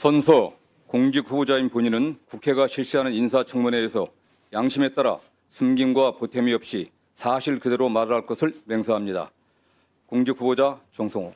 선서 공직 후보자인 본인은 국회가 실시하는 인사청문회에서 양심에 따라 숨김과 보탬이 없이 사실 그대로 말을 할 것을 맹세합니다. 공직 후보자 정성호.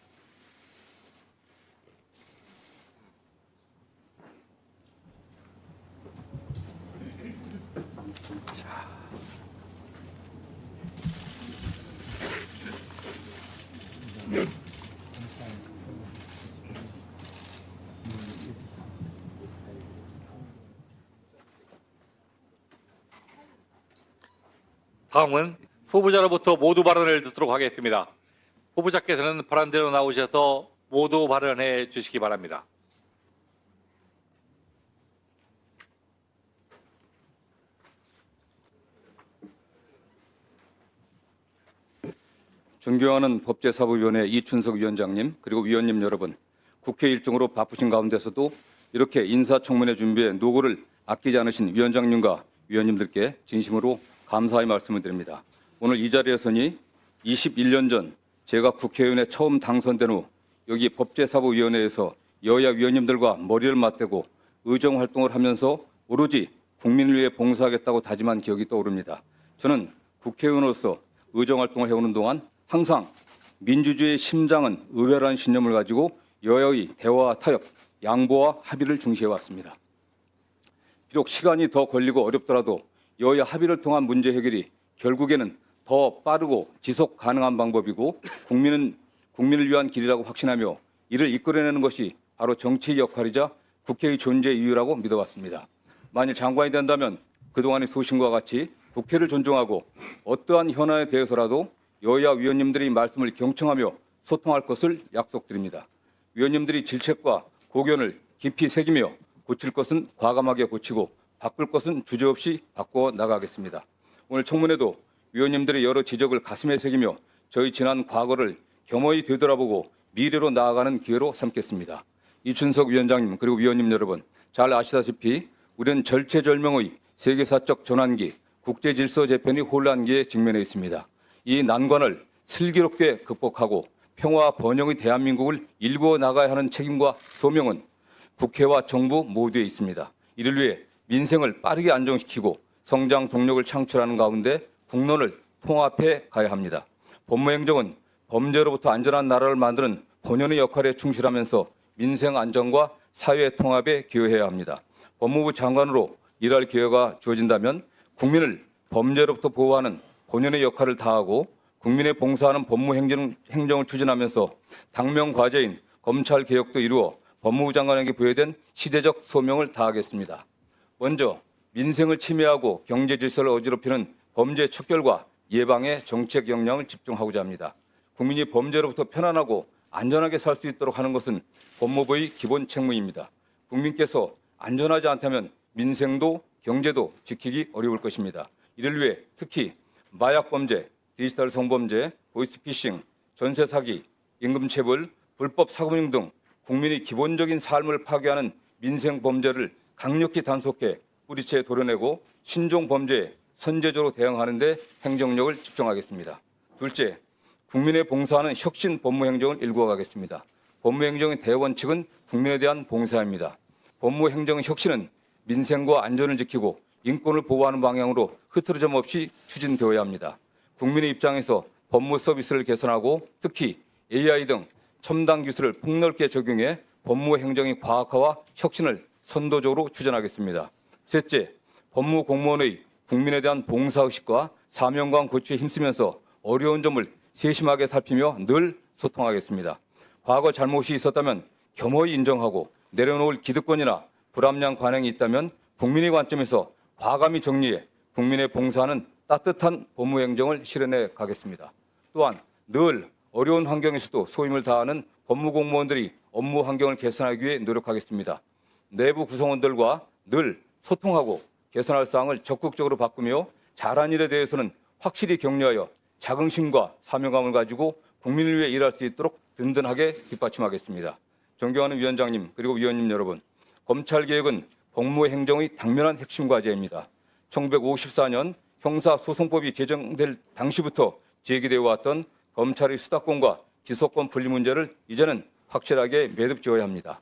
다음은 후보자로부터 모두 발언을 듣도록 하겠습니다. 후보자께서는 발언대로 나오셔서 모두 발언해 주시기 바랍니다. 존경하는 법제사법위원회 이춘석 위원장님, 그리고 위원님 여러분, 국회 일정으로 바쁘신 가운데서도 이렇게 인사청문회 준비에 노고를 아끼지 않으신 위원장님과 위원님들께 진심으로 감사의 말씀을 드립니다. 오늘 이 자리에 서니 21년 전 제가 국회의원에 처음 당선된 후 여기 법제사법위원회에서 여야 위원님들과 머리를 맞대고 의정활동을 하면서 오로지 국민을 위해 봉사하겠다고 다짐한 기억이 떠오릅니다. 저는 국회의원으로서 의정활동을 해오는 동안 항상 민주주의의 심장은 의회라는 신념을 가지고 여야의 대화와 타협, 양보와 합의를 중시해왔습니다. 비록 시간이 더 걸리고 어렵더라도 여야 합의를 통한 문제 해결이 결국에는 더 빠르고 지속 가능한 방법이고 국민을 위한 길이라고 확신하며 이를 이끌어내는 것이 바로 정치의 역할이자 국회의 존재 이유라고 믿어왔습니다. 만일 장관이 된다면 그동안의 소신과 같이 국회를 존중하고 어떠한 현안에 대해서라도 여야 위원님들이 말씀을 경청하며 소통할 것을 약속드립니다. 위원님들이 질책과 고견을 깊이 새기며 고칠 것은 과감하게 고치고 바꿀 것은 주저없이 바꿔 나가겠습니다. 오늘 청문회도 위원님들의 여러 지적을 가슴에 새기며 저희 지난 과거를 겸허히 되돌아보고 미래로 나아가는 기회로 삼겠습니다. 이춘석 위원장님 그리고 위원님 여러분, 잘 아시다시피 우리는 절체절명의 세계사적 전환기, 국제질서 재편이 혼란기에 직면해 있습니다. 이 난관을 슬기롭게 극복하고 평화와 번영의 대한민국을 일구어 나가야 하는 책임과 소명은 국회와 정부 모두에 있습니다. 이를 위해 민생을 빠르게 안정시키고 성장 동력을 창출하는 가운데 국론을 통합해 가야 합니다. 법무행정은 범죄로부터 안전한 나라를 만드는 본연의 역할에 충실하면서 민생 안정과 사회 통합에 기여해야 합니다. 법무부 장관으로 일할 기회가 주어진다면 국민을 범죄로부터 보호하는 본연의 역할을 다하고 국민에 봉사하는 법무행정을 추진하면서 당면 과제인 검찰 개혁도 이루어 법무부 장관에게 부여된 시대적 소명을 다하겠습니다. 먼저 민생을 침해하고 경제 질서를 어지럽히는 범죄 척결과 예방에 정책 역량을 집중하고자 합니다. 국민이 범죄로부터 편안하고 안전하게 살 수 있도록 하는 것은 법무부의 기본 책무입니다. 국민께서 안전하지 않다면 민생도 경제도 지키기 어려울 것입니다. 이를 위해 특히 마약범죄, 디지털 성범죄, 보이스피싱, 전세 사기, 임금체불, 불법 사금융 등 국민의 기본적인 삶을 파괴하는 민생 범죄를 강력히 단속해 뿌리채 도려내고 신종 범죄에 선제적으로 대응하는 데 행정력을 집중하겠습니다. 둘째, 국민에 봉사하는 혁신 법무행정을 일구어 가겠습니다. 법무행정의 대원칙은 국민에 대한 봉사입니다. 법무행정의 혁신은 민생과 안전을 지키고 인권을 보호하는 방향으로 흐트러짐 없이 추진되어야 합니다. 국민의 입장에서 법무 서비스를 개선하고 특히 AI 등 첨단 기술을 폭넓게 적용해 법무행정의 과학화와 혁신을 선도적으로 추진하겠습니다. 셋째, 법무공무원의 국민에 대한 봉사의식과 사명감 고취에 힘쓰면서 어려운 점을 세심하게 살피며 늘 소통하겠습니다. 과거 잘못이 있었다면 겸허히 인정하고 내려놓을 기득권이나 불합리한 관행이 있다면 국민의 관점에서 과감히 정리해 국민의 봉사하는 따뜻한 법무행정을 실현해 가겠습니다. 또한 늘 어려운 환경에서도 소임을 다하는 법무공무원들이 업무 환경을 개선하기 위해 노력하겠습니다. 내부 구성원들과 늘 소통하고 개선할 사항을 적극적으로 바꾸며 잘한 일에 대해서는 확실히 격려하여 자긍심과 사명감을 가지고 국민을 위해 일할 수 있도록 든든하게 뒷받침하겠습니다. 존경하는 위원장님 그리고 위원님 여러분, 검찰개혁은 법무행정의 당면한 핵심 과제입니다. 1954년 형사소송법이 제정될 당시부터 제기되어 왔던 검찰의 수사권과 기소권 분리 문제를 이제는 확실하게 매듭지어야 합니다.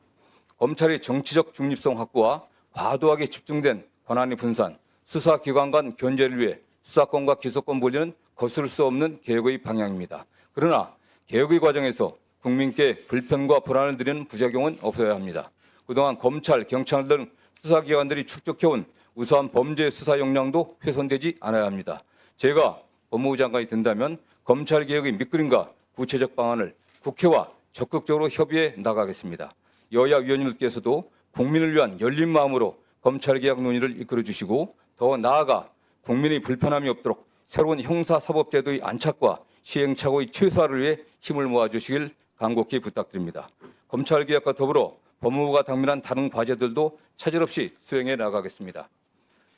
검찰의 정치적 중립성 확보와 과도하게 집중된 권한의 분산, 수사기관 간 견제를 위해 수사권과 기소권 분리는 거스를 수 없는 개혁의 방향입니다. 그러나 개혁의 과정에서 국민께 불편과 불안을 드리는 부작용은 없어야 합니다. 그동안 검찰, 경찰 등 수사기관들이 축적해온 우수한 범죄 수사 역량도 훼손되지 않아야 합니다. 제가 법무부 장관이 된다면 검찰개혁의 밑그림과 구체적 방안을 국회와 적극적으로 협의해 나가겠습니다. 여야 위원님들께서도 국민을 위한 열린 마음으로 검찰개혁 논의를 이끌어 주시고 더 나아가 국민의 불편함이 없도록 새로운 형사사법제도의 안착과 시행착오의 최소화를 위해 힘을 모아주시길 간곡히 부탁드립니다. 검찰개혁과 더불어 법무부가 당면한 다른 과제들도 차질 없이 수행해 나가겠습니다.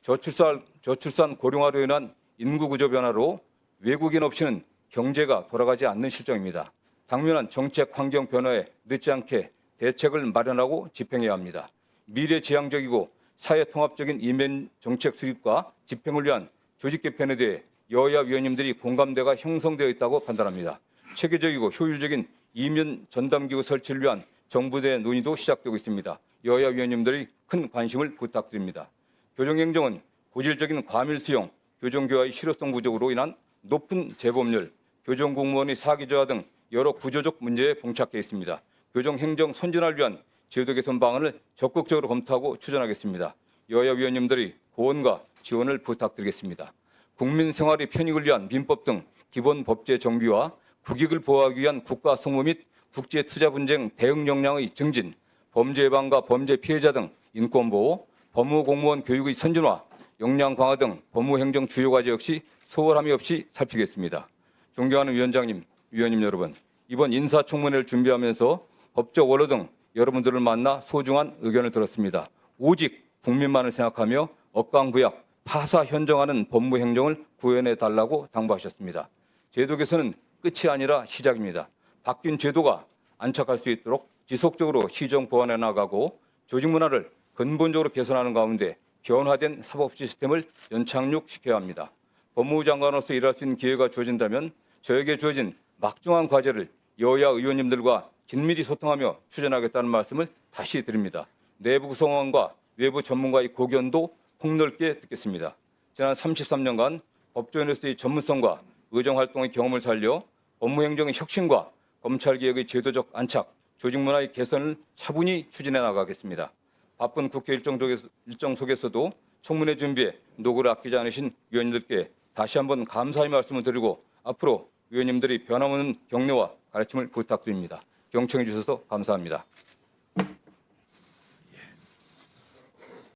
저출산 고령화로 인한 인구 구조 변화로 외국인 없이는 경제가 돌아가지 않는 실정입니다. 당면한 정책 환경 변화에 늦지 않게 대책을 마련하고 집행해야 합니다. 미래지향적이고 사회통합적인 이면 정책 수립과 집행을 위한 조직 개편에 대해 여야 위원님들이 공감대가 형성되어 있다고 판단합니다. 체계적이고 효율적인 이면 전담기구 설치를 위한 정부 내 논의도 시작되고 있습니다. 여야 위원님들이 큰 관심을 부탁드립니다. 교정행정은 고질적인 과밀 수용, 교정교화의 실효성 부족으로 인한 높은 재범률, 교정공무원의 사기 저하 등 여러 구조적 문제에 봉착해 있습니다. 교정행정 선진화를 위한 제도 개선 방안을 적극적으로 검토하고 추진하겠습니다. 여야 위원님들의 고언과 지원을 부탁드리겠습니다. 국민 생활의 편익을 위한 민법 등 기본 법제 정비와 국익을 보호하기 위한 국가 성무 및 국제 투자 분쟁 대응 역량의 증진, 범죄 예방과 범죄 피해자 등 인권 보호, 법무 공무원 교육의 선진화, 역량 강화 등 법무행정 주요 과제 역시 소홀함이 없이 살피겠습니다. 존경하는 위원장님, 위원님 여러분, 이번 인사청문회를 준비하면서 법적 원로 등 여러분들을 만나 소중한 의견을 들었습니다. 오직 국민만을 생각하며 억강부약, 파사 현정하는 법무행정을 구현해 달라고 당부하셨습니다. 제도 개선은 끝이 아니라 시작입니다. 바뀐 제도가 안착할 수 있도록 지속적으로 시정 보완해 나가고 조직 문화를 근본적으로 개선하는 가운데 변화된 사법 시스템을 연착륙시켜야 합니다. 법무부 장관으로서 일할 수 있는 기회가 주어진다면 저에게 주어진 막중한 과제를 여야 의원님들과 긴밀히 소통하며 추진하겠다는 말씀을 다시 드립니다. 내부 구성원과 외부 전문가의 고견도 폭넓게 듣겠습니다. 지난 33년간 법조인으로서의 전문성과 의정활동의 경험을 살려 법무행정의 혁신과 검찰개혁의 제도적 안착, 조직문화의 개선을 차분히 추진해 나가겠습니다. 바쁜 국회 일정 속에서도 청문회 준비에 노고를 아끼지 않으신 위원님들께 다시 한번 감사의 말씀을 드리고 앞으로 위원님들이 변함없는 격려와 가르침을 부탁드립니다. 경청해 주셔서 감사합니다.